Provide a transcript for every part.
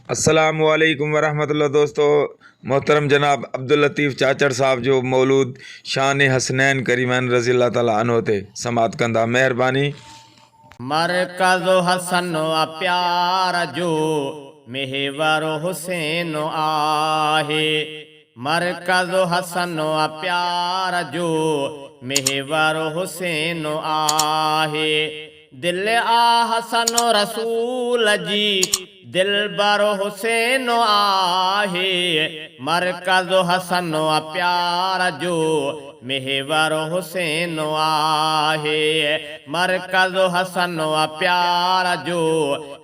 अस्सलामुअलैकुम वरहमतुल्लाह। दोस्तों, मोहतरम जनाब अब्दुल लतीफ़ चाचड़ साहब जो मौलूद शान हसनैन करीमैन रज़ी अल्लाह ताला अन्हो ते समात कंदा। मेहरबानी। मरकज़ हसन प्यार जो मेहवर हुसैन आहे। मरकज़ हसन प्यार जो मेहवर हुसैन आहे। दिल आ हसन रसूल जी दिल बर हुसैन आहे। मरकज़ हसन प्यार जो मेहवर हुसैन आहे। मरकज़ हसन प्यार जो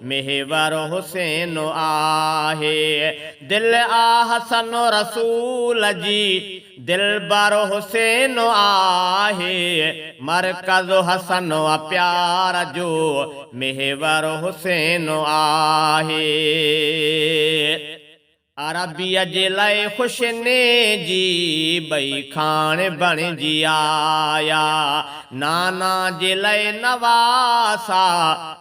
मेहवर हुसैन आहे। दिल आ हसन रसूल जी दिल बर हुसैन आहे। मरकज़ हसन प्यार जो मेहवर हुसैन आहे। अरबिया जे लाइ खुशने जी बई खान बणिजी आया। नाना जे लाइ नवासा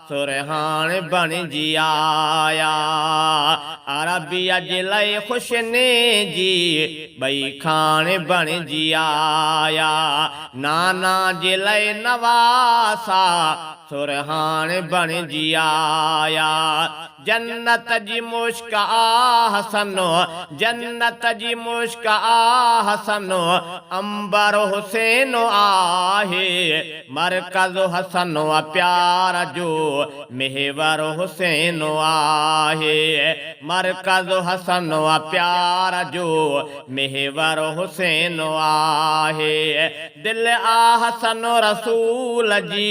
सुरहान बणिजी आया। अरबिया जे लाइ खुशने जी बई खान बणिजी आया। नाना जे लाइ नवासा सुरहान बणिजी आया। जन्नत जी मुश्क आ हसनो जन्नत जी मुश्क आ हसनो अंबर हुसैन आहे। मरकज़ हसन प्यार जो मेहवर हुसैन आहे। मरकज़ हसन प्यार जो मेहवर हुसैन आहे। दिल आ हसन रसूल जी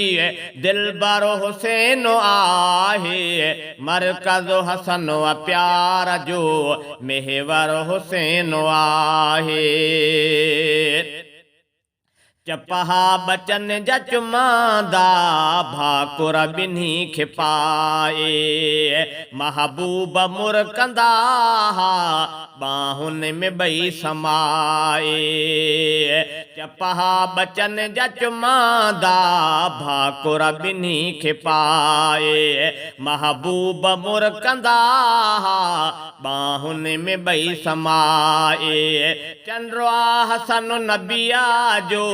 दिल बर हुसैन आहे। मरकज़ हसन प्यार जो मेहवर हुसैन आहे। चपहा बचन जा चुमांदा भाकुर बिन्ही खे पाए। महबूब मुरकंदा बाहुन में बई समाए। चपहा बचन जा चुमांदा भाकुर बिन्ही खे पाए। महबूब मुरकंदा बाहुन में बई समाए। चंद्रा हसन नबिया जो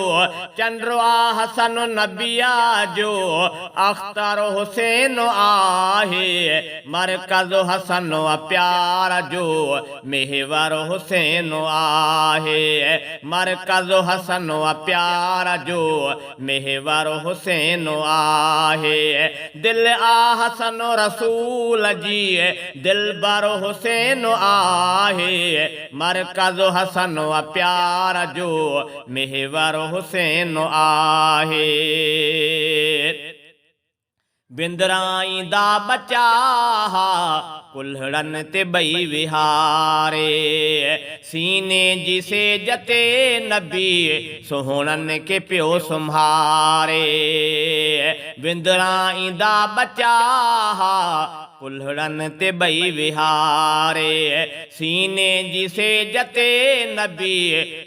चंद्रा हसन नबिया जो अख्तर हुसैन आहे। मरकज़ हसन प्यार जो मेहवर हुसैन आहे। मरकज़ हसन प्यार जो मेहवर हुसैन आहे। दिल आ हसन रसूल जी दिल बर हुसैन आहे। मरकज़ हसन प्यार जो मेहवर हुसैन आहे। बिंदराईंदा बचा कुल्हड़न ते बई विहारे। सीने जी सेज ते नबी सोहणन के पियो संभारे। बिंदराईंदा बचा कुल्हड़न ते बई विहारे। सीने जी सेज ते नबी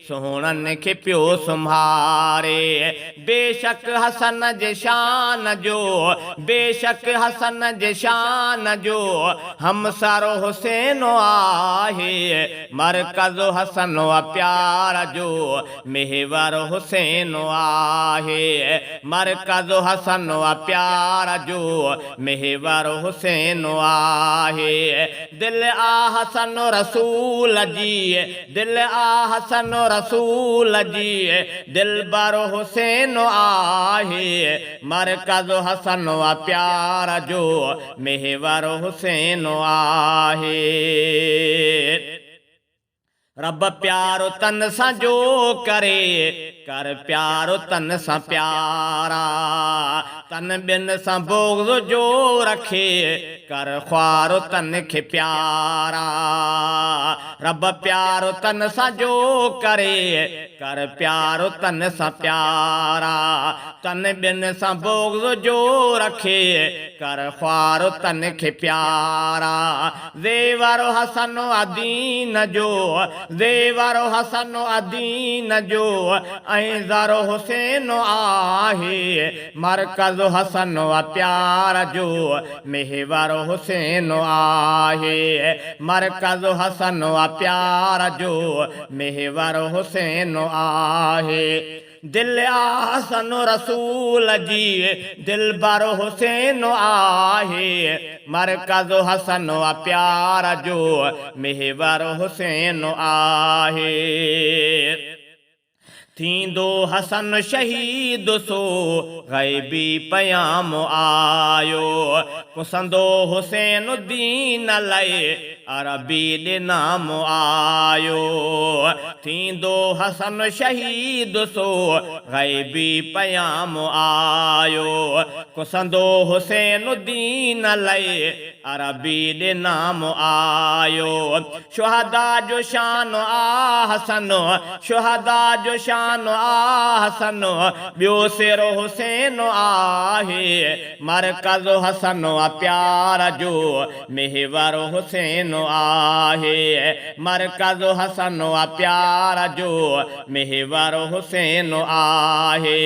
सोहणन के पियो संभारे। बेशक हसन जे शान जो बेशक हसन जे शान जो हमसर हुसैन आहे। मरकज़ हसन प्यार जो मेहवर हुसैन आहे। मरकज़ हसन प्यार जो मेहवर हुसैन आहे। दिल आ हसन रसूल जी दिल आ हसन रसूल जी दिल बर हुसैन आहे। मरकज़ हसन प्यार जो मेहवर हुसैन आहे। रब प्यारो तन सां जो करे कर प्यारो तन सां प्यारा। तन बिन सां बोग़्ज़ जो रखे कर ख्वारो तन खे प्यारा। रब प्यारो तन सां जो करे कर प्यारो तन सां प्यारा। तन बिन सां बोग़्ज़ जो रखे कर ख्वारो तन खे प्यारा। ज़ेवर हसन अदीन जो, ज़ेवर हसन अदीन जो, ऐं ज़र हुसैन आहे, मरकज़ हसन प्यार जो, महवर हुसैन आहे, मरकज़ हसन प्यार जो, महवर हुसैन आहे। दिल हसन रसूल जी, दिलबर हुसैन आहे, मरकज़ हसन प्यार जो, महवर हुसैन आहे। थींदो हसन शहीद सो ग़ैबी पयाम आयो, कुसंदो हुसैन दीन लए अरबी ॾे नाम आयो। थींदो हसन शहीद सो ग़ैबी पयाम आयो, कुसंदो हुसैन दीन लए अरबी ॾे नाम आयो। शुहदा जो शान आ हसन, शुहदा जो शान आ हसन, ॿियो सिर हुसैन आहे, मरकज़ हसन प्यार जो, महवर हुसैन आहे, मरकज़ हसन प्यार जो, महवर हुसैन आहे।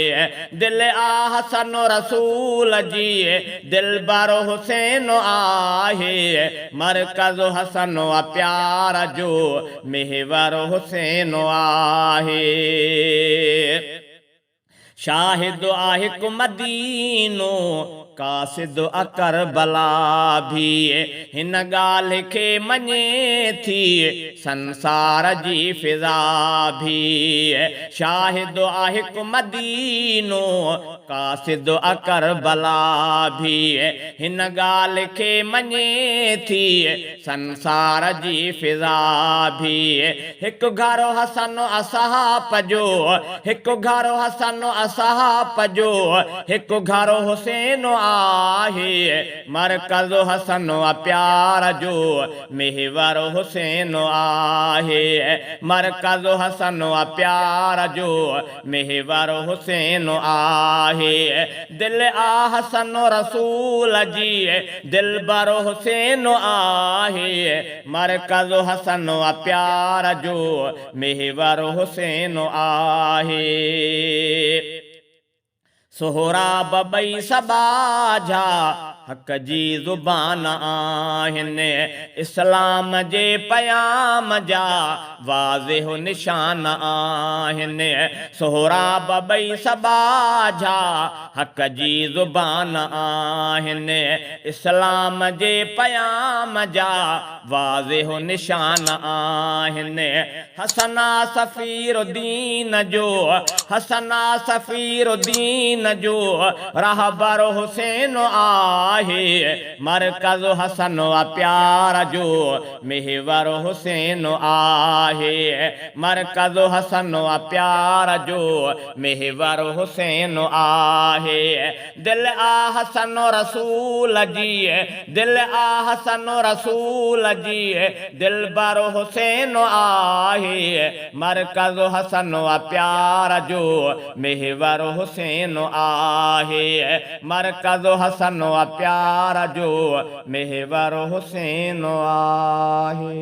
दिल आ हसन रसूल जी, दिलबर हुसैन आहे, मरकज़ हसन प्यार जो, महवर हुसैन आहे। शाहिद आहे को मदीनो, कासिद करबला भी, हिन ॻाल्हि खे मञे थी संसार जी फिज़ा भी। शाहिद आहे को मदीनो, कासिद करबला भी, हिन ॻाल्हि खे मञे थी संसार जी फिज़ा भी। हिकु घर हसन असहाब जो, हिकु घर हसन असहाब जो, हिकु घर हुसैन आहे, मरकज़ हसन प्यार जो, महवर हुसैन आहे, मरकज़ हसन प्यार जो, महवर हुसैन आहे। दिल आ हसन रसूल जी, दिलबर हुसैन आहे, मरकज़ हसन प्यार जो, महवर हुसैन आहे। सोहराब ॿई सबाझा हक़ जी ज़ुबान आहिनि, इस्लाम जे पयाम जा वाज़िह निशान आहिनि। सोहराब ॿई सबाझा हक़ जी ज़ुबान आहिनि, इस्लाम जे पयाम जा वाज़िह निशान आहिनि। हसना सफ़ीर दीन जो, हसना सफ़ीर दीन जो, रहबर हुसैन आहे, मरकज़ हसन प्यार जो, महवर हुसैन आहे, मरकज़ हसन प्यार जो, महवर हुसैन आहे। दिल आ हसन रसूल जी, दिल आ हसन रसूल जी, दिलबर हुसैन आहे, मरकज़ हसन प्यार जो, महवर हुसैन आहे, मरकज़ हसन प्यार जो, महवर हुसैन आहे।